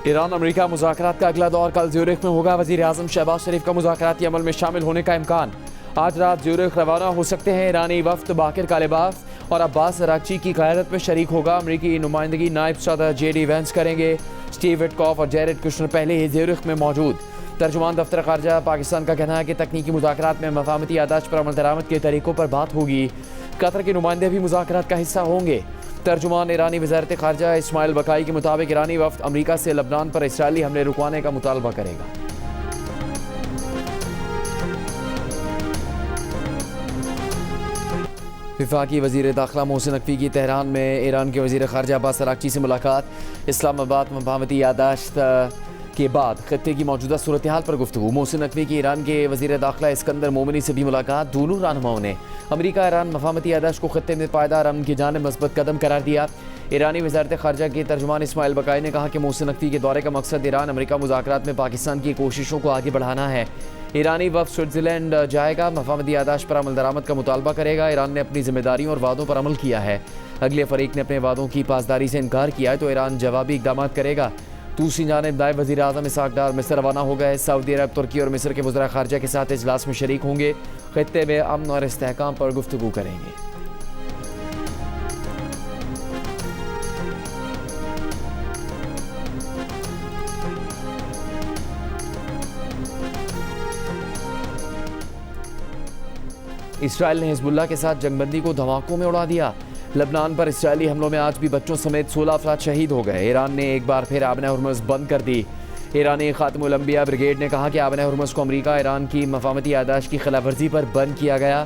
Iran America मुज़ाकरात का अगला दौर कल ज़्यूरिख में होगा। वज़ीर आज़म शहबाज शरीफ का मुज़ाकराती अमल में शामिल होने का इम्कान। आज रात ज़्यूरिख रवाना हो सकते हैं। ईरानी वफ़द बाकिर कालिबाफ और अब्बास अरागची की क़यादत में शरीक होगा। अमरीकी नुमाइंदगी नायब सदर JD वैंस करेंगे। स्टीव विटकॉफ और जेरेड कुशनर पहले ही ज़्यूरिख में मौजूद। तर्जुमान दफ्तर ख़ारजा पाकिस्तान का कहना है कि तकनीकी मुज़ाकरात में मफ़ाहमती यादाश्त पर अमल दरामद के तरीक़ों पर बात होगी। कतर के नुमाइंदे भी मुज़ाकरात का हिस्सा होंगे। तर्जुमान ईरानी वज़ारत ख़ारजा इस्माइल बकाई के मुताबिक ईरानी वफ़द अमरीका से लबनान पर इसराइली हमले रुकवाने का मुतालबा करेगा। वफाकी वज़ीर दाखिला मोहसिन नकवी की तेहरान में ईरान के वज़ीर ख़ारजा अब्बास अरागची से मुलाकात। इस्लामाबाद मफ़ाहमती यादाश्त के बाद खत्ते की मौजूदा सूरत हाल पर गुफ्तगू। मोहसिन नकवी की ईरान के वज़ीर दाखिला इस्कंदर मोमिनी से भी मुलाकात। दोनों रहनुमाओं ने अमरीका ईरान मफ़ाहमती यादाश्त को खत्ते में पायदार अमन की जानिब मस्बत कदम करार दिया। ईरानी वज़ारत ख़ारजा के तर्जुमान इस्माइल बकाई ने कहा कि मोहसिन नकवी के दौरे का मकसद ईरान अमरीका मुज़ाकरात में पाकिस्तान की कोशिशों को आगे बढ़ाना है। ईरानी वफ़द स्विट्ज़रलैंड जाएगा, मफ़ाहमती यादाश्त पर अमल दरामद का मुतालबा करेगा। ईरान ने अपनी जिम्मेदारियों और वादों पर अमल किया है। अगले फ़रीक ने अपने वादों की पासदारी से इनकार किया है तो ईरान जवाबी इक़दाम करेगा। दूसरी जानिब नायब वज़ीर आज़म इसहाक़ डार मिस्र रवाना हो गए। सऊदी अरब, तुर्की और मिस्र के वज़रा ख़ारजा के साथ इजलास में शरीक होंगे। खित्ते में अमन और इस्तेहकाम पर गुफ्तगू करेंगे। इसराइल ने हिज़्बुल्लाह के साथ जंगबंदी को धमाकों में उड़ा दिया। लबनान पर इसराइली हमलों में आज भी बच्चों समेत 16 अफराद शहीद हो गए। ईरान ने एक बार फिर आबन हुर्मुज़ बंद कर दी। ईरानी खातमुल अंबिया ब्रिगेड ने कहा कि आबन हुर्मुज़ को अमरीका ईरान की मफ़ाहमती यादाश्त की खिलाफवर्जी पर बंद किया गया।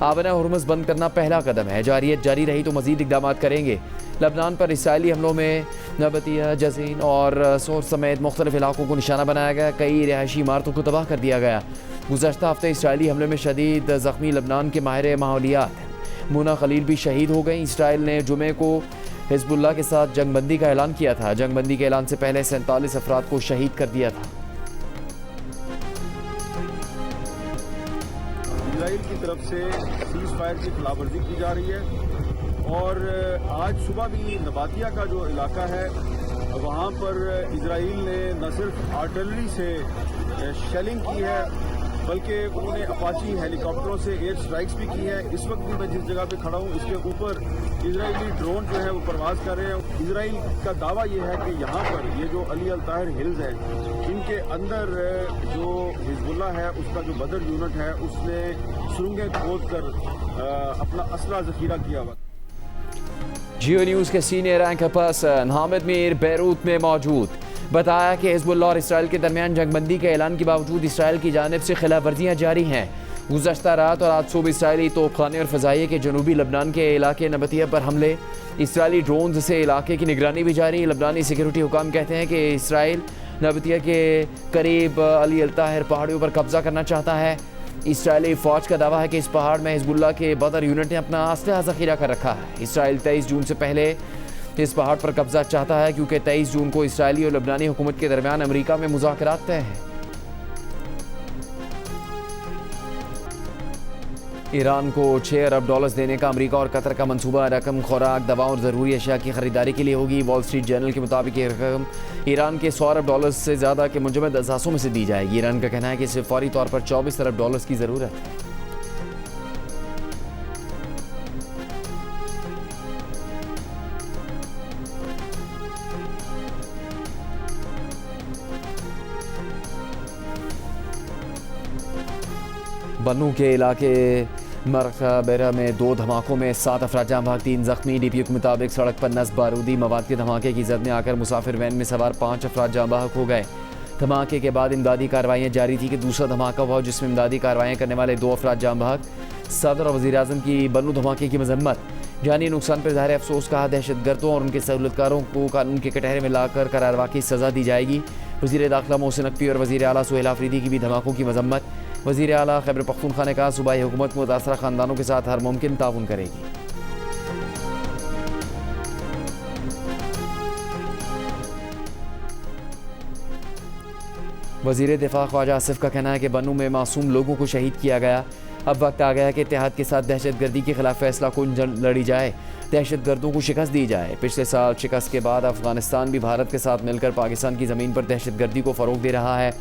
आबन हुर्मुज़ बंद करना पहला कदम है। जारियत जारी रही तो मज़ीद इक़दाम करेंगे। लबनान पर इसराइली हमलों में नबतिया, जज़ीन और सोर समेत मुख्तलिफ इलाकों को निशाना बनाया गया। कई रिहायशी इमारतों को तबाह कर दिया गया। गुज़श्ता हफ्ते इसराइली हमले में शदीद ज़ख्मी लबनान के माहिर माहौलियात मुना खलील भी शहीद हो गई। इसराइल ने जुमे को हिज़्बुल्लाह के साथ जंगबंदी का ऐलान किया था। जंगबंदी के ऐलान से पहले 47 अफराद को शहीद कर दिया था। इजराइल की तरफ से सीज़ फायर की खिलाफवर्जी की जा रही है और आज सुबह भी नबातिया का जो इलाका है वहाँ पर इजराइल ने न सिर्फ आर्टिलरी से शेलिंग की है बल्कि उन्होंने अपाची हेलीकॉप्टरों से एयर स्ट्राइक्स भी की है। इस वक्त भी मैं जिस जगह पे खड़ा हूँ इसके ऊपर इजरायली ड्रोन जो है वो परवाज़ कर रहे हैं। इजराइल का दावा ये है कि यहाँ पर ये जो अली अल ताहिर हिल्स है इनके अंदर जो हिज़्बुल्लाह है उसका जो बदर यूनिट है उसने सुरंगें खोद कर अपना असला ज़ख़ीरा किया हुआ। जियो न्यूज़ के senior anchor person Hamid Mir Beirut में मौजूद बताया कि हिज़्बुल्लाह और इसराइल के दरमियान जंगबंदी के ऐलान के बावजूद इसराइल की जानिब से खिलाफवर्जियाँ जारी हैं। गुज़श्ता रात और आज सुबह इसराइली तोपखाने और फ़ज़ाइये के जनूबी लबनान के इलाके नबतिया पर हमले। इसराइली ड्रोन से इलाके की निगरानी भी जारी। लबनानी सिक्योरिटी हुकाम कहते हैं कि इसराइल नबतिया के करीब अली अल ताहिर पहाड़ियों पर कब्जा करना चाहता है। इसराइली फ़ौज का दावा है कि इस पहाड़ में हिज़्बुल्लाह के बदर यूनिट ने अपना असलहा ज़ख़ीरा कर रखा है। इसराइल 23 जून से पहले इस पहाड़ पर कब्जा चाहता है क्योंकि 23 जून को इसराइली और लबनानी हुकूमत के दरमियान अमेरिका में मुज़ाकरात तय हैं। ईरान को $6 अरब देने का अमेरिका और कतर का मंसूबा। रकम खुराक, दवा और ज़रूरी अशिया की खरीदारी के लिए होगी। वॉल स्ट्रीट जर्नल के मुताबिक ये रकम ईरान के $100 अरब से ज़्यादा के मुंजमद असासों में से दी जाएगी। ईरान का कहना है कि इसे फौरी तौर पर $24 अरब की ज़रूरत है। बन्नू के इलाके मरखबेरा में 2 धमाकों में 7 अफराद जाँ बहक, 3 ज़ख्मी। DPO के मुताबिक सड़क पर नस्ब बारूदी मवाद के धमाके की जद में आकर मुसाफिर वैन में सवार 5 अफराद जाँ बहक हो गए। धमाके के बाद इमदादी कार्रवाइयाँ जारी थी कि दूसरा धमाका हुआ जिसमें इमदादी कार्रवाइयाँ करने वाले 2 अफराद जाँ बहक। सदर और वज़ीर आज़म की बन्नू धमाके की मजम्मत। जानी नुकसान पर ज़ाहिर अफसोस कहा। दहशतगर्दों और उनके सहूलतकारों को कानून के कटहरे में लाकर करारवा की सज़ा दी जाएगी। वज़ीर दाखिला मोहसिन नकवी और वज़ीर आला सुहेल आफरीदी की भी धमाकों की मजम्मत। वज़ीर आला खैबर पख्तूनख्वा ने कहा सूबाई हुकूमत मुतासरा ख़ानदानों के साथ हर मुमकिन ताउन करेगी। वज़ीर दिफा ख्वाजा आसिफ का कहना है कि बन्नू में मासूम लोगों को शहीद किया गया। अब वक्त आ गया है कि इत्तेहाद के साथ दहशतगर्दी के खिलाफ फैसला कुन जंग लड़ी जाए, दहशतगर्दों को शिकस्त दी जाए। पिछले साल शिकस्त के बाद अफगानिस्तान भी भारत के साथ मिलकर पाकिस्तान की ज़मीन पर दहशतगर्दी को फ़रोग दे रहा है।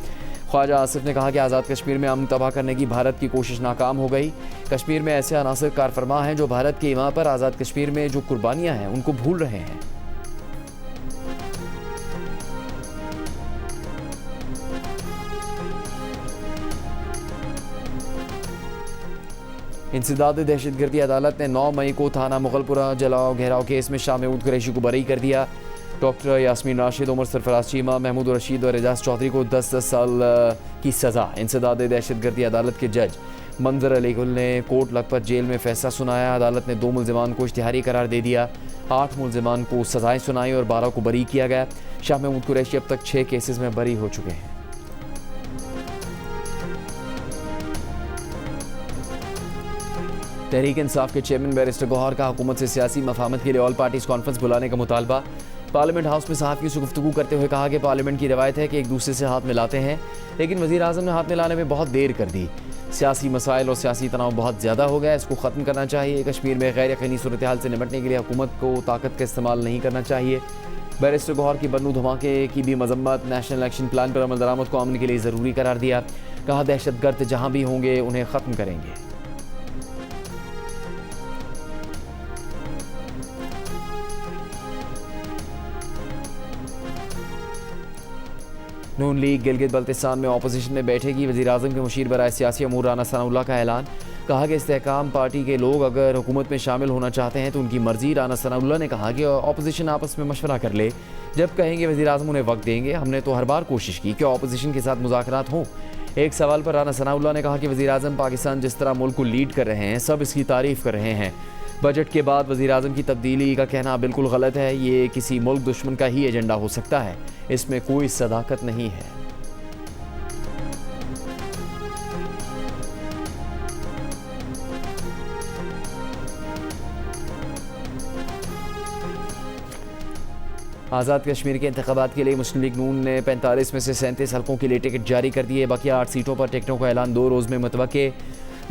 ख्वाजा आसिफ ने कहा कि आज़ाद कश्मीर में अमन तबाह करने की भारत की कोशिश नाकाम हो गई। कश्मीर में ऐसे अनासर कारफरमा हैं जो भारत की इमा पर आज़ाद कश्मीर में जो कुर्बानियाँ हैं उनको भूल रहे हैं। इंसदाद दहशतगर्दी अदालत ने 9 मई को थाना मुगलपुरा जलाओ घेराव केस में शाह महमूद कुरैशी को बरी कर दिया। डॉक्टर यास्मीन राशिद, उमर सरफराज चीमा, महमूद रशीद और एजाज चौधरी को 10-10 साल की सज़ा। इंसदाद दहशतगर्दी अदालत के जज मंजर अली गुल ने कोट लखपत जेल में फैसला सुनाया। अदालत ने 2 मुलजिमान को इश्तिहारी करार दे दिया। 8 मुलजिमान को सज़ाएँ सुनाई और 12 को बरी किया गया। शाह महमूद कुरैशी अब तक 6 केसेस में बरी हो चुके हैं। तहरीक इंसाफ के चेयरमैन बैरिस्टर गौहर का हुकूमत से सियासी मफाहमत के लिए ऑल पार्टीज कॉन्फ्रेंस बुलाने का मुतालबा। पार्लियामेंट हाउस में सहाफ़ियों से गुफ्तगू करते हुए कहा कि पार्लियामेंट की रवायत है कि एक दूसरे से हाथ मिलाते हैं, लेकिन वज़ीर आज़म ने हाथ मिलाने में बहुत देर कर दी। सियासी मसाइल और सियासी तनाव बहुत ज़्यादा हो गया, इसको ख़त्म करना चाहिए। कश्मीर में गैर यकीनी सूरत हाल से निपटने के लिए हुकूमत को ताकत का इस्तेमाल नहीं करना चाहिए। बैरिस्टर गौहर की बन्नू धमाके की भी मजम्मत। नेशनल एक्शन प्लान पर अमल दरामद को अमन के लिए ज़रूरी करार दिया। कहा दहशतगर्द जहाँ भी होंगे उन्हें ख़त्म करेंगे। नून लीग गिलगित बल्तिस्तान में ऑपोजिशन में बैठेगी। वज़ीर आज़म के मुशीर बराए सियासी अमूर राना सनाउल्लाह का ऐलान। कहा कि इस्तेहकाम पार्टी के लोग अगर हुकूमत में शामिल होना चाहते हैं तो उनकी मर्जी। राना सनाउल्लाह ने कहा कि ऑपोजिशन आपस में मशवरा कर ले, जब कहेंगे वज़ीर आज़म उन्हें वक्त देंगे। हमने तो हर बार कोशिश की कि ऑपोजिशन के साथ मुज़ाकरात हों। एक सवाल पर राना सनाउल्लाह ने कहा कि वज़ीर आज़म पाकिस्तान जिस तरह मुल्क को लीड कर रहे हैं, सब इसकी तारीफ़ कर रहे हैं। बजट के बाद वज़ीर आज़म की तब्दीली का कहना बिल्कुल गलत है। ये किसी मुल्क दुश्मन का ही एजेंडा हो सकता है, इसमें कोई सदाकत नहीं है। आज़ाद कश्मीर के इंतखाबात के लिए मुस्लिम लीग नून ने 45 में से 37 हल्कों के लिए टिकट जारी कर दिए। बाकी 8 सीटों पर टिकटों का ऐलान 2 रोज़ में मुतवक्के।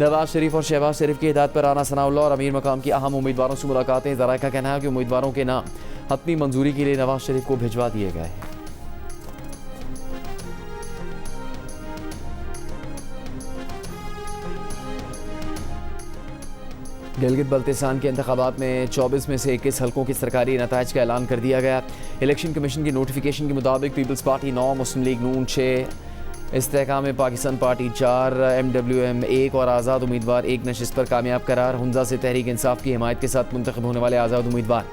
नवाज शरीफ और शहबाज शरीफ की हिदायत पर राना सनाउल्लाह और अमीर मकाम की अहम उम्मीदवारों से मुलाकातें। ज़राए का कहना है कि उम्मीदवारों के नाम हतमी मंजूरी के लिए नवाज शरीफ को भिजवा दिए गए हैं। गिलगित बल्तिस्तान के इंतखाबात में 24 में से 21 हल्कों के सरकारी नताइज का ऐलान कर दिया गया। इलेक्शन कमीशन की नोटिफिकेशन के मुताबिक पीपल्स पार्टी 9, मुस्लिम लीग नून 6, इस्तेहकाम पाकिस्तान पार्टी 4, MWM 1 और आज़ाद उम्मीदवार 1 नशिस्त पर कामयाब करार। हुंजा से तहरीक इंसाफ की हिमायत के साथ मुंतखब होने वाले आज़ाद उम्मीदवार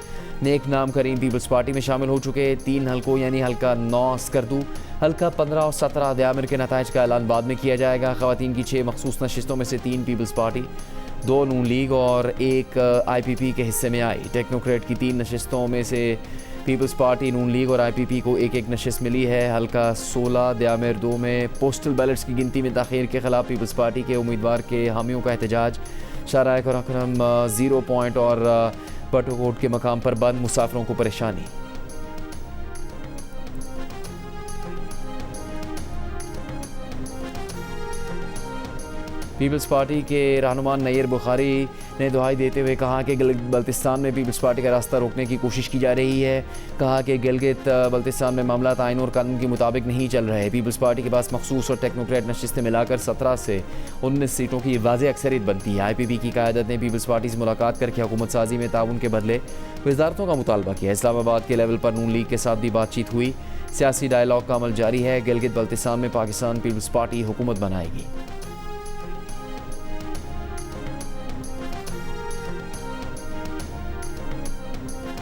नेक नाम करीम पीपल्स पार्टी में शामिल हो चुके। 3 हल्कों यानी हल्का 9 स्कर्दू, हल्का 15 और 17 दयामिर के नताइज का ऐलान बाद में किया जाएगा। ख़वातीन की 6 मखसूस नशिस्तों में से 3 पीपल्स पार्टी, 2 नून लीग और 1 IPP के हिस्से में आई। टेक्नोक्रेट की 3 नशिस्तों में से पीपल्स पार्टी, नून लीग और IPP को 1-1 नशिस्त मिली है। हल्का 16 दयामिर 2 में पोस्टल बैलेट्स की गिनती में ताख़ीर के खिलाफ पीपल्स पार्टी के उम्मीदवार के हामियों का एहतजाज। शाहराह रकम 0 पॉइंट और पटोकोट के मकाम पर बंद, मुसाफिरों को परेशानी। पीपल्स पार्टी के रहनुमा नैयर बुखारी ने दुहाई देते हुए कहा कि गिलगित बल्तिस्तान में पीपल्स पार्टी का रास्ता रोकने की कोशिश की जा रही है। कहा कि गिलगित बल्तिस्तान में मामला आइन और कानून के मुताबिक नहीं चल रहे। पीपल्स पार्टी के पास मखसूस और टेक्नोक्रेट नशिस्तें मिलाकर 17 से 19 सीटों की वाज़ेह अक्सरियत बनती है। IPP की क़यादत ने पीपल्स पार्टी से मुलाकात करके हुकूमत साजी में ताउन के बदले वज़ारतों का मुतालबा किया। इस्लामाबाद के लेवल पर नून लीग के साथ भी बातचीत हुई। सियासी डायलॉग का अमल जारी है। गिलगित बल्तिस्तान में पाकिस्तान पीपल्स पार्टी हुकूमत बनाएगी।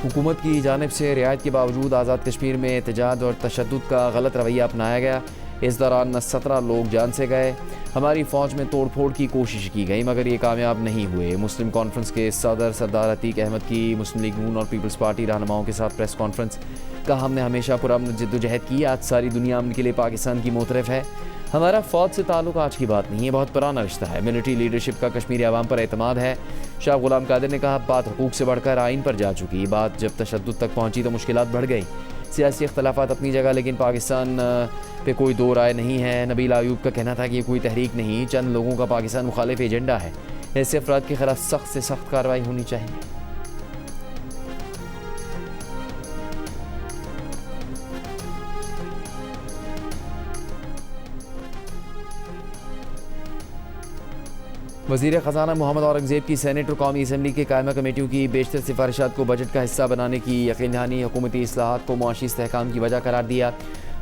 हुकूमत की जानिब से रियायत के बावजूद आज़ाद कश्मीर में एहतजाज और तशद्दुद का गलत रवैया अपनाया गया। इस दौरान 17 लोग जान से गए। हमारी फ़ौज में तोड़ फोड़ की कोशिश की गई मगर ये कामयाब नहीं हुए। मुस्लिम कॉन्फ्रेंस के सदर सरदार अतीक अहमद की मुस्लिम लीग नून और पीपल्स पार्टी रहनुमाओं के साथ प्रेस कॉन्फ्रेंस। कहा हमने हमेशा पुरअमन जद्दोजहद की, आज सारी दुनिया अमन के लिए पाकिस्तान की मोतरफ है। हमारा फ़ौज से ताल्लुक आज की बात नहीं है, बहुत पुराना रिश्ता है। मिलिट्री लीडरशिप का कश्मीरी अवाम पर एतमाद है। शाह गुलाम कादिर ने कहा बात हुकूक से बढ़कर आइन पर जा चुकी। बात जब तशद्दुद तक पहुंची तो मुश्किलात बढ़ गई। सियासी इख्तलाफात अपनी जगह, लेकिन पाकिस्तान पे कोई दो राय नहीं है। नबील आयूब का कहना था कि ये कोई तहरीक नहीं, चंद लोगों का पाकिस्तान मुखालिफ एजेंडा है। ऐसे अफराद के खिलाफ सख्त से सख्त कार्रवाई होनी चाहिए। वज़ीर ख़जाना मोहम्मद औरंगज़ेब की सेनेट और कौमी असम्बली के कायमा कमेटियों की बेशतर सिफारिशात को बजट का हिस्सा बनाने की यकीन दहानी हुकूमती इस्लाहात को मुआशी इस्तेहकाम की वजह करार दिया।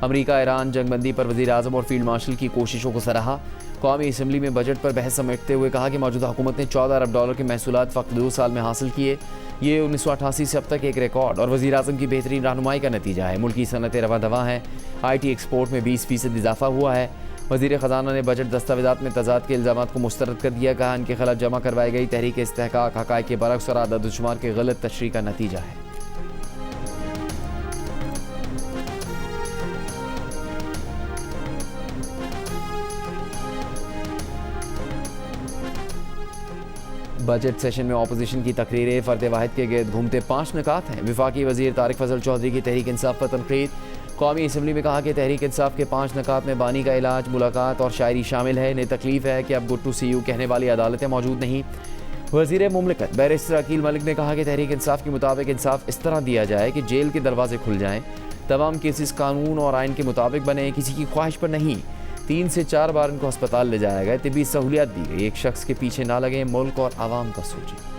अमरीका ईरान जंगबंदी पर वज़ीर आज़म और फील्ड मार्शल की कोशिशों को सराहा। कौमी असम्बली में बजट पर बहस समेटते हुए कहा कि मौजूदा हुकूमत ने $14 अरब के महसूलात फ़क़त 2 साल में हासिल किए। ये 1988 से अब तक एक रिकॉर्ड और वज़ीर आज़म की बेहतरीन रहनुमाई का नतीजा है। मुल्की सनतें रवा दवा हैं। IT एक्सपोर्ट में 20% इजाफा हुआ है। वज़ीर ख़जाना ने बजट दस्तावेज़ात में तज़ाद के इल्ज़ामात को मुस्तरद कर दिया। कहा इनके खिलाफ जमा करवाई गई तहरीक इस्तेहक़ाक़ हक़ाइक़ के बरअक्स और आदद शुमार के गलत तशरीह का नतीजा है। बजट सेशन में अपोजिशन की तकरीरें फ़र्द वाहिद के गिर्द घूमते 5 निकात हैं। वफाकी वज़ीर तारिक फजल चौधरी की तहरीक इंसाफ पर तनकीद। कौमी असम्बली में कहा कि तहरीक इंसाफ के 5 निकात में बानी का इलाज, मुलाकात और शायरी शामिल है। इन्हें तकलीफ है कि अब गुड टू सी यू कहने वाली अदालतें मौजूद नहीं। वज़ीर मुमलिकत बैरिस्टर अकील मलिक ने कहा कि तहरीक इंसाफ के मुताबिक इंसाफ इस तरह दिया जाए कि जेल के दरवाजे खुल जाएँ। तमाम केसेस कानून और आइन के मुताबिक बने, किसी की ख्वाहिश पर नहीं। 3 से 4 बार इनको अस्पताल ले जाया गया, तिब्बी सहूलियात दी गई। एक शख्स के पीछे ना लगे, मुल्क और आवाम का सोचें।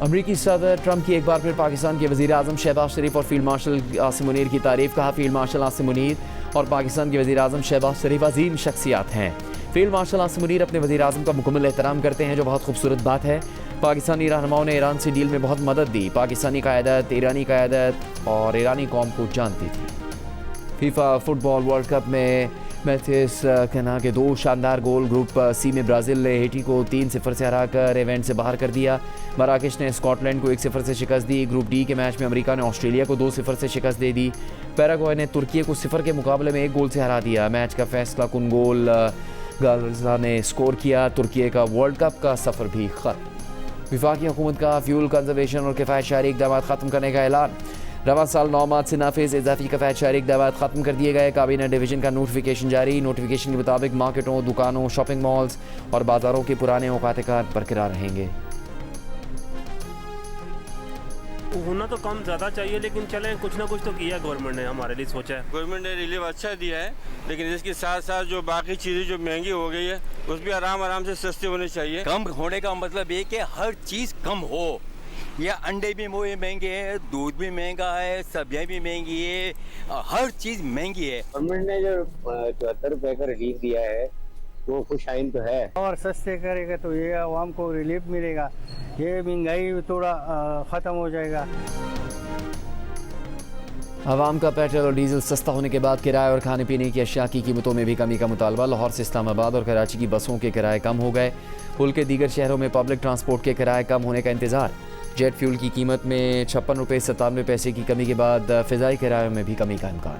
अमरीकी सदर ट्रंप की एक बार फिर पाकिस्तान के वज़ीर आज़म शहबाज शरीफ और फील्ड मार्शल आसिम मुनीर की तारीफ़। कहा फील्ड मार्शल आसिम मुनीर और पाकिस्तान के वज़ीर आज़म शहबाज शरीफ अजीम शख्सियात हैं। फील्ड मार्शल आसिम मुनीर अपने वज़ीर आज़म का मुकम्मल एहतराम करते हैं, जो बहुत खूबसूरत बात है। पाकिस्तानी रहनुमाओं ने ईरान से डील में बहुत मदद दी। पाकिस्तानी क़यादत ईरानी क़यादत और ईरानी कौम को जानती थी। फीफा फुटबॉल वर्ल्ड कप में मैथ्यूस कना के 2 शानदार गोल। ग्रुप सी में ब्राज़ील ने हेटी को 3-0 से हराकर इवेंट से बाहर कर दिया। मराकेश ने स्कॉटलैंड को 1-0 से शिकस्त दी। ग्रुप डी के मैच में अमेरिका ने ऑस्ट्रेलिया को 2-0 से शिकस्त दे दी। पैराग्वे ने तुर्की को 0 के मुकाबले में 1 गोल से हरा दिया। मैच का फैसला कुन गोल गालजा ने स्कोर किया। तुर्की का वर्ल्ड कप का सफ़र भी खत्म। वफाकी हुकूमत का फ्यूल कंजर्वेशन और किफ़ायत शहरी इक़दामात ख़त्म करने का ऐलान। रवा साल 9 मार्च से नाफिज इजाफी किफ़ायत शहरी इक़दामात ख़त्म कर दिए गए। काबीना डिवीज़न का नोटिफिकेशन जारी। नोटिफिकेशन के मुताबिक मार्केटों, दुकानों, शॉपिंग मॉल्स और बाज़ारों के पुराने औकात कार बरकरार रहेंगे। होना तो कम ज़्यादा चाहिए, लेकिन चलें कुछ ना कुछ तो किया गवर्नमेंट ने, हमारे लिए सोचा है। गवर्नमेंट ने रिलीफ अच्छा दिया है, लेकिन इसके साथ साथ जो बाकी चीज़ें जो महंगी हो गई है उस भी आराम से सस्ती होनी चाहिए। कम होने का मतलब ये कि हर चीज़ कम हो। या अंडे भी महंगे हैं, दूध भी महंगा है, सब्जियां भी महंगी है, हर चीज़ महंगी है। गवर्नमेंट ने जो 74 रुपए का रिलीफ दिया है वो खुश आइन तो है, और सस्ते करेगा तो ये आवाम को रिलीफ मिलेगा, ये महंगाई थोड़ा ख़त्म हो जाएगा। आवाम का पेट्रोल और डीजल सस्ता होने के बाद किराए और खाने पीने की अशिया की कीमतों में भी कमी का मुतालबा। लाहौर से इस्लामाबाद और कराची की बसों के किराए कम हो गए। मुल्क के दीगर शहरों में पब्लिक ट्रांसपोर्ट के किराए कम होने का इंतज़ार। जेट फ्यूल की कीमत में 56 रुपये 97 पैसे की कमी के बाद फ़िज़ाई किरायों में भी कमी का इम्कान।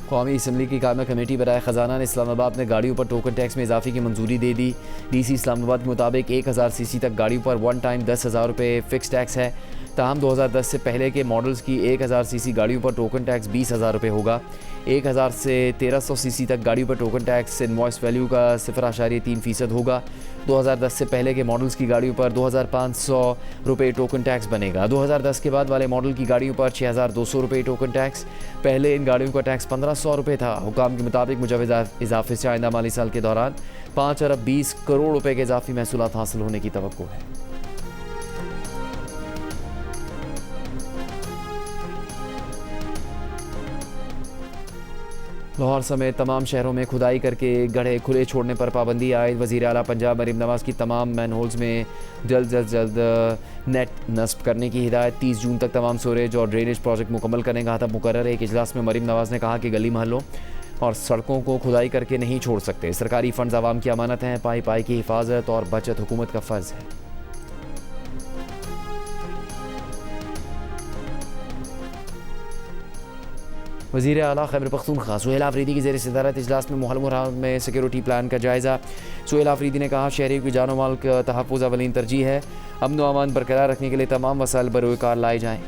कौमी असम्बली की कायमा कमेटी बराए ख़जाना ने इस्लामाबाद में गाड़ियों पर टोकन टैक्स में इजाफे की मंजूरी दे दी। DC इस्लामाबाद के मुताबिक 1000 CC तक गाड़ियों पर वन टाइम 10,000 रुपये फ़िक्स टैक्स है। ताहम 2010 से पहले के मॉडल्स की 1000 CC गाड़ियों पर टोकन टैक्स 20,000 रुपये होगा। 1000 से 1300 CC तक गाड़ियों पर टोकन टैक्स इनवॉइस वैल्यू का 0.3% होगा। 2010 से पहले के मॉडल्स की गाड़ियों पर 2500 रुपये टोकन टैक्स बनेगा। 2010 के बाद वाले मॉडल की गाड़ियों पर 6200 रुपये टोकन टैक्स। पहले इन गाड़ियों का टैक्स 1500 रुपये था। हुकाम के मुताबिक मुजवज़ इजाफे से आइंदा माली साल के दौरान 5 अरब 20 करोड़ रुपये के इजाफी महसूलात हासिल होने की तवक्को है। लाहौर समेत तमाम शहरों में खुदाई करके गड्ढे खुले छोड़ने पर पाबंदी आयद। वज़ीर आला पंजाब मरीम नवाज़ की तमाम मैनहोल्स में जल्द नेट नस्ब करने की हिदायत। 30 जून तक तमाम सोरेज और ड्रेनेज प्रोजेक्ट मुकम्मल करने का हतम मुकर्रर। एक इजलास में मरीम नवाज़ ने कहा कि गली महलों और सड़कों को खुदाई करके नहीं छोड़ सकते। सरकारी फ़ंड्स आवाम की अमानत हैं। पाई पाई की हिफाजत और बचत हुकूमत का फ़र्ज़ है। वज़ीर आला खैबर पख्तूनख्वा सुहेल आफरीदी की ज़ेर सदारत इजलास में मुहल्लम में सिक्योरिटी प्लान का जायज़ा। सुहेल आफरीदी ने कहा शहरियों की जान माल का तहफ़्फ़ुज़ अवलीन तरजीह है, अमन व अमान बरकरार रखने के लिए तमाम वसाइल बरोकार लाए जाएँ।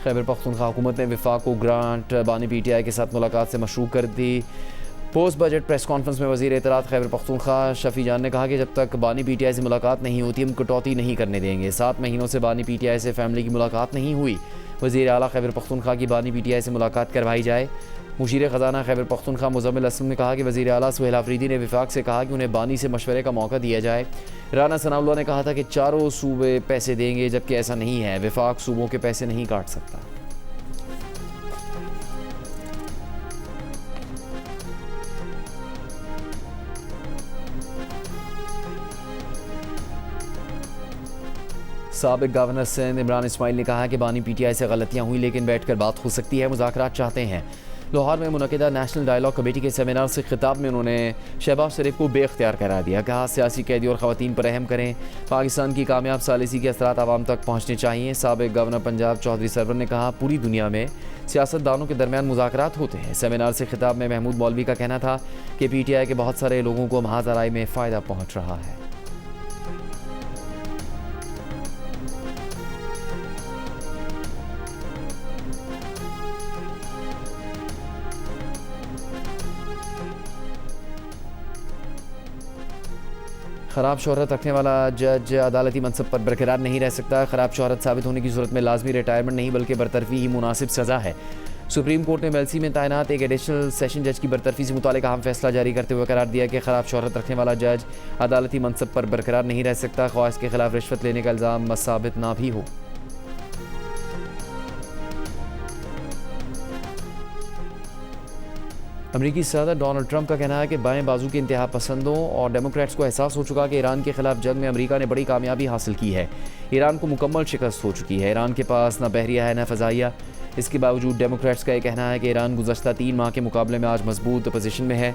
खैबर पख्तूनख्वा हुकूमत ने वफाक को ग्रांट बानी PTI के साथ मुलाकात से मशरूक कर दी। पोस्ट बजट प्रेस कॉन्फ्रेंस में वज़ीर इत्तलात खैबर पख्तूनख्वा शफी जान ने कहा कि जब तक बानी PTI से मुलाकात नहीं होती हम कटौती नहीं करने देंगे। 7 महीनों से बानी PTI से फैमिली की मुलाकात नहीं हुई। वज़ीर आला खैबर पख्तूनख्वा की बानी PTI से मुलाकात करवाई जाए। मुशीर ख़जाना खैबर पख्तूनख्वा मुज़म्मिल असलम ने कहा कि वज़ीर आला सुहेल आफरीदी ने वफाक से कहा कि उन्हें बानी से मशवरे का मौका दिया जाए। राना सनाउल्लाह ने कहा था कि चारों सूबे पैसे देंगे, जबकि ऐसा नहीं है। वफाक सूबों के पैसे नहीं काट सकता। साबिक गवर्नर सिंध इमरान इस्माइल ने कहा कि बानी PTI से गलतियाँ हुई लेकिन बैठकर बात हो सकती है, मुज़ाकरात चाहते हैं। लाहौर में मुनक़िदा नेशनल डायलॉग कमेटी के सेमिनार से खिताब में उन्होंने शहबाज शरीफ को बेख्तियार करार दिया। कहा सियासी कैदी और ख़वातीन पर रहम करें, पाकिस्तान की कामयाब सालिसी के असरात आवाम तक पहुँचने चाहिए। साबिक गवर्नर पंजाब चौधरी सरवर ने कहा पूरी दुनिया में सियासतदानों के दरमियान मुज़ाकरात होते हैं। सेमिनार से खिताब में महमूद मौलवी का कहना था कि PTI के बहुत सारे लोगों को महाज आराई में फ़ायदा पहुँच रहा है। ख़राब शोहरत रखने वाला जज अदालती मनसब पर बरकरार नहीं रह सकता। ख़राब शोहरत साबित होने की सूरत में लाजमी रिटायरमेंट नहीं बल्कि बरतरफी ही मुनासिब सज़ा है। सुप्रीम कोर्ट ने मेलसी में तैनात एक एडिशनल सेशन जज की बरतरफी से मुतालिक अहम फैसला जारी करते हुए करार दिया कि ख़राब शोहरत रखने वाला जज अदालती मनसब पर बरकरार नहीं रह सकता, ख्वाह इसके खिलाफ रिश्वत लेने का इल्ज़ाम साबित ना भी हो। अमरीकी सदर डोनाल्ड ट्रंप का कहना है कि बाएं बाजू के इंतहा पसंदों और डेमोक्रेट्स को एहसास हो चुका कि ईरान के खिलाफ जंग में अमरीका ने बड़ी कामयाबी हासिल की है। ईरान को मुकम्मल शिकस्त हो चुकी है। ईरान के पास न बहरिया है न फ़ज़ाइया। इसके बावजूद डेमोक्रेट्स का यह कहना है कि ईरान गुज़श्ता 3 माह के मुकाबले में आज मजबूत पोजीशन में है।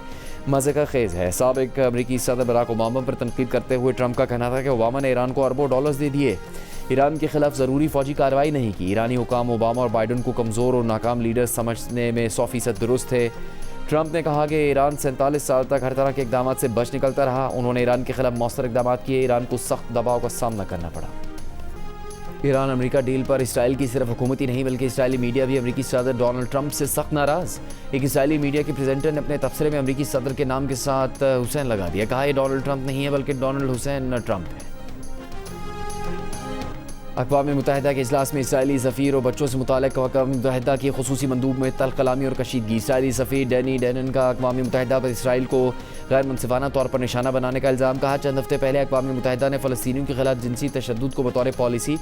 मज़े का खेज़ है, साबिक अमरीकी सदर बराक ओबामा पर तनकीद करते हुए ट्रंप का कहना था कि ओबामा ने ईरान को अरबों डॉलर्स दे दिए, ईरान के खिलाफ ज़रूरी फ़ौजी कार्रवाई नहीं की। ईरानी हुकाम ओबामा और बाइडन को कमज़ोर और नाकाम लीडर समझने में 100% दुरुस्त थे। ट्रंप ने कहा कि ईरान 47 साल तक हर तरह के इक़दाम से बच निकलता रहा। उन्होंने ईरान के खिलाफ मौसर इक़दाम किए, ईरान को सख्त दबाव का सामना करना पड़ा। ईरान अमेरिका डील पर इसराइल की सिर्फ हुकूमत ही नहीं बल्कि इसराइली मीडिया भी अमेरिकी सदर डोनाल्ड ट्रंप से सख्त नाराज़। एक इसराइली मीडिया के प्रेजेंटर ने अपने तबसरे में अमेरिकी सदर के नाम के साथ हुसैन लगा दिया। कहा यह डोनाल्ड ट्रंप नहीं है बल्कि डोनाल्ड हुसैन ट्रंप है। अक़वाम मुत्तहिदा के इजलास में इसराइली सफ़ीर और बच्चों से मुताल्लिक़ अक़वाम मुत्तहिदा की ख़ुसूसी मंदूब में तल्ख़ कलामी और कशीदगी। इसराइली सफ़ीर डैनी डेनन का अक़वाम मुत्तहिदा पर इसराइल को गैर मुनसिफ़ाना तौर पर निशाना बनाने का इल्ज़ाम। कहा चंद हफ्ते पहले अक़वाम मुत्तहिदा ने फ़लस्तीनियों के खिलाफ जिनसी तशद्दुद को बतौर पॉलिसी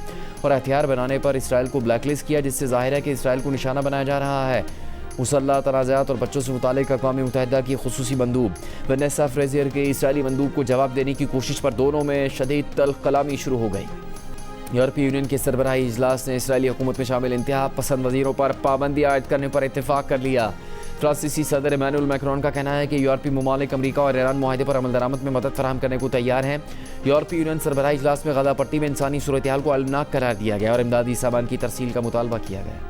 और हथियार बनाने पर इसराइल को ब्लैकलिस्ट किया, जिससे ज़ाहिर है कि इसराइल को निशाना बनाया जा रहा है। मुसल्लह तनाज़ात और बच्चों से मुताल्लिक़ अक़वाम मुत्तहिदा की ख़ुसूसी मंदूब वनेसा फ्रेज़ियर के इसराइली मंदूब को जवाब देने की कोशिश पर दोनों में शदीद तल्ख़ कलामी शुरू हो गई। यूरोपीय यूनियन के सरबराही इजलास ने इसराइली हुकूमत में शामिल इंतहा पसंद वजीरों पर पाबंदी आयद करने पर इत्तेफाक कर लिया। फ्रांसीसी सदर इमैनुअल मैक्रोन का कहना है कि यूरोपीय ममालिक अमरीका और ईरान मुआहदे पर अमल दरामद में मदद फराहम करने को तैयार हैं। यूरोपीय यूनियन सरबराही इजलास में गजा पट्टी में इंसानी सूरत हाल को अलमनाक करार दिया गया और इमदादी सामान की तरसील का मुतालबा किया गया।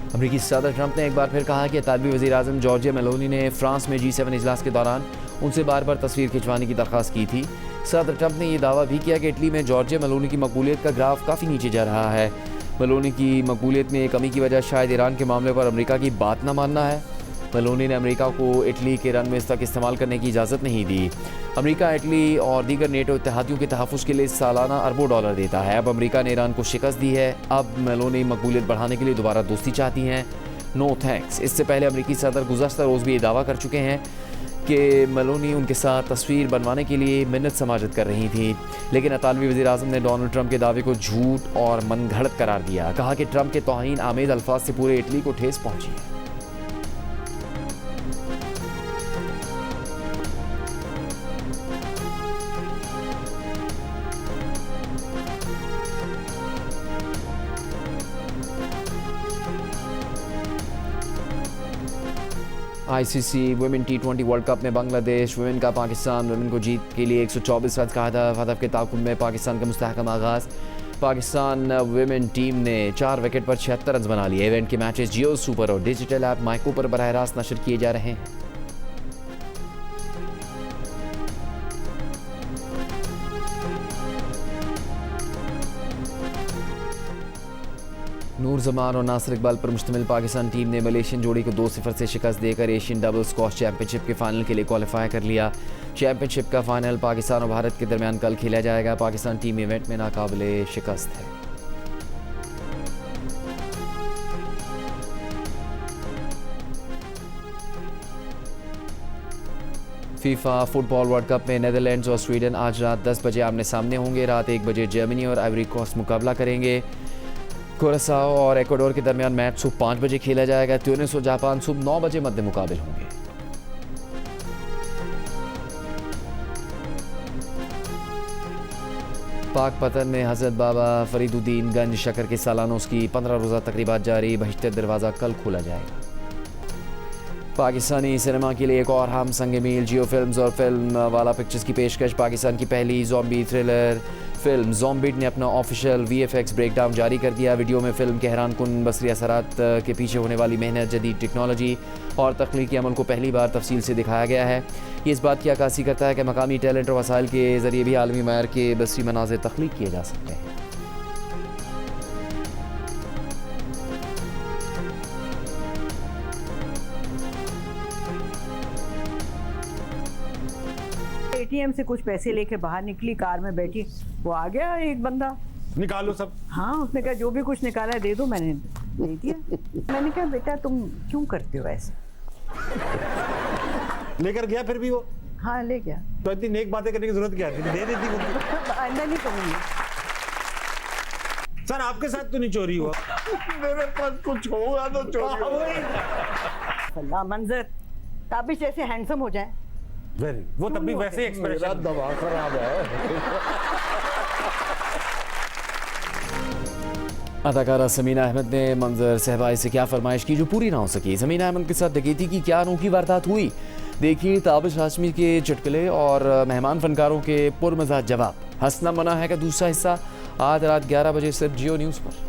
अमरीकी सदर ट्रंप ने एक बार फिर कहा कि तालिबी वज़ीर आज़म जॉर्जिया मेलोनी ने फ्रांस में G7 इजलास के दौरान उनसे बार बार तस्वीर खिंचवाने की दरख्वास्त की थी। सदर ट्रंप ने यह दावा भी किया कि इटली में जॉर्जिया मेलोनी की मकबूलियत का ग्राफ काफ़ी नीचे जा रहा है। मेलोनी की मकबूलियत में कमी की वजह शायद ईरान के मामले पर अमरीका की बात न मानना है। मेलोनी ने अमरीका को इटली के रनवेज़ तक इस्तेमाल करने की इजाज़त नहीं दी। अमरीका इटली और दीगर नेटो इत्तेहादियों के तहफ़्फ़ुज़ के लिए सालाना अरबों डॉलर देता है। अब अमरीका ने ईरान को शिकस्त दी है। अब मेलोनी मकबूलियत बढ़ाने के लिए दोबारा दोस्ती चाहती हैं। No thanks. इससे पहले अमरीकी सदर गुज़श्ता रोज़ भी ये दावा कर चुके हैं कि मेलोनी उनके साथ तस्वीर बनवाने के लिए मिन्नत समाजत कर रही थी, लेकिन इतालवी वज़ीर आज़म ने डोनाल्ड ट्रंप के दावे को झूठ और मनगढ़ंत करार दिया। कहा कि ट्रंप के तौहीन आमेज़ अल्फाज से पूरे इटली को ठेस पहुंची है। ICC women T20 world cup में बांग्लादेश वुमेन का पाकिस्तान वुमेन को जीत के लिए 124 रन का हदफ के ताकुब में पाकिस्तान का मुस्तहकम आगाज़। पाकिस्तान वुमेन टीम ने 4 विकेट पर 76 रन बना लिए। इवेंट के मैचेस जियो सुपर और डिजिटल ऐप माइको पर बराह रास्त नशर किए जा रहे हैं। नूर जमान और नासिर इकबाल पर मुश्तमिल पाकिस्तान टीम ने मलेशियन जोड़ी को 2-0 से शिकस्त देकर एशियन डबल स्क्वॉश चैंपियनशिप के फाइनल के लिए क्वालिफाई कर लिया। चैंपियनशिप का फाइनल पाकिस्तान और भारत के दरमियान कल खेला जाएगा। पाकिस्तान टीम इवेंट में नाकाबिले शिकस्त है। फीफा फुटबॉल वर्ल्ड कप में नेदरलैंड्स और स्वीडन आज रात 10 बजे आमने सामने होंगे। रात 1 बजे जर्मनी और आइवरी कोस्ट मुकाबला करेंगे। कुरासाओ और इक्वाडोर के दरमियान मैच सुबह 5 बजे खेला जाएगा। ट्यूनिस और जापान सुबह 9 बजे मध्य मुकाबिल होंगे। पाक पतन में हजरत बाबा फरीदुद्दीन गंज शकर के सालानों की 15 रोज़ा तकरीबात जारी। बहिश्तर दरवाज़ा कल खोला जाएगा। पाकिस्तानी सिनेमा के लिए एक और हम संग मील जियो फिल्म्स और फिल्म वाला पिक्चर्स की पेशकश। पाकिस्तान की पहली ज़ॉम्बी थ्रिलर फिल्म ज़ॉम्बिड ने अपना ऑफिशियल VFX ब्रेकडाउन जारी कर दिया। वीडियो में फिल्म के हैरान कुन बसरी असरात के पीछे होने वाली मेहनत, जदीद टेक्नोलॉजी और तख्लीकी अमल को पहली बार तफसील से दिखाया गया है। ये इस बात की अक्कासी करता है कि मकामी टैलेंट और वसाइल के ज़रिए भी आलमी मायर के बसरी मनाज़िर तख्लीक किए जा सकते हैं। ATM से कुछ पैसे लेके बाहर निकली, कार में बैठी, वो आ गया एक बंदा, निकालो सब। हाँ, उसने कहा जो भी कुछ निकाला है दे दो। मैंने दे दिया। मैंने कहा बेटा तुम क्यों करते हो ऐसा? लेकर गया फिर भी वो? हाँ ले गया। तो इतनी नेक बातें करने की जरूरत क्या थी? दे देती वो। आइंदा नहीं करूँगी। सर आपके साथ तो नहीं चोरी हुआ? मेरे पास कुछ होगा तो चोरी। अल्लाह मंजर ताबिश ऐसे हैंडसम हो जाए। वेरी, वो तब भी वैसे एक्सप्रेशन। दवा खराब है। अदाकारा समीना अहमद ने मंजर सहबाई से क्या फरमाइश की जो पूरी ना हो सकी। समीना अहमद के साथ डकैती की क्या अनोखी वारदात हुई, देखिए ताबिश हाशमी के चुटकुले और मेहमान फनकारों के पुरमज़ाज जवाब। हंसना मना है का दूसरा हिस्सा आज रात 11 बजे सिर्फ जियो न्यूज़ पर।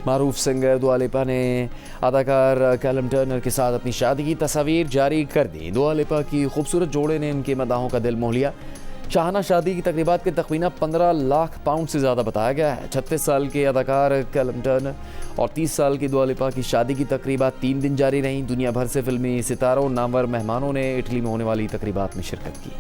मारूफ सिंगर दुआ लिपा ने अदाकार कैलम टर्नर के साथ अपनी शादी की तस्वीर जारी कर दी। दुआ लिपा की खूबसूरत जोड़े ने इनके मदाहों का दिल मोह लिया। शाहाना शादी की तकरीबात के तखमीना 15 लाख पाउंड से ज़्यादा बताया गया है। 36 साल के अदाकार कैलम टर्नर और 30 साल की दुआ लिपा की शादी की तकरीबात 3 दिन जारी रहीं। दुनिया भर से फिल्मी सितारों नामवर मेहमानों ने इटली में होने वाली तकरीबात में शिरकत की।